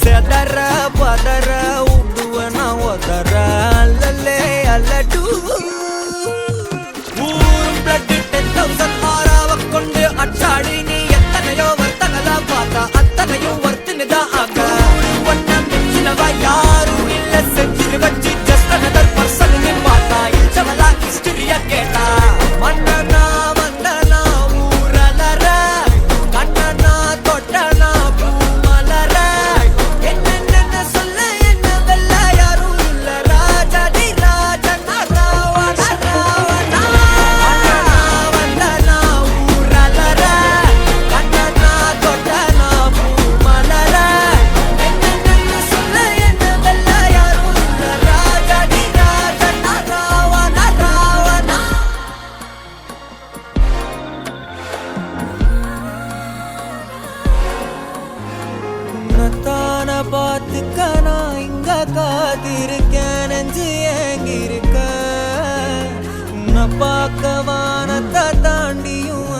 செதற பதற விடுவனா ஒதற அல்லலே அல்லடு ஊரும் பிளட் 10,000 ஆறாவ கொண்டு அச்சாடி நீ எத்தனையோ வர்த்தகதா பார்த்தா அத்தனையும் வர்த்தினுதான் ஆக ஒன்ன மிஞ்சினவா யாரும் இல்ல செஞ்சு வச்சு ஜஸ்ட் அனதர் பர்சன் நீ பார்த்தா இச்சவலா ஹிஸ்டரியா கேட்டா மன்னனா வந்தனா ஊரலற கண்ணனா தொட்டனா பூமலற என்ன சொல்ல என்ன வெல்ல யாரும் இல்ல ராஜாதி ராஜனா ராவண ராவணா மன்னனா வந்தனா ஊரலற கண்ணனா தொட்டனா பூமலற என்ன சொல்ல என்ன வெல்ல யாரும் இல்ல ராஜாதி ராஜனா ராவண ராவணா உன்னத்தான பார்த்துக்க நான் இங்க காத்திருக்கேன் நெஞ்சு ஏங்கிருக்க உன்னை பார்க்க வானத்தை தாண்டியும்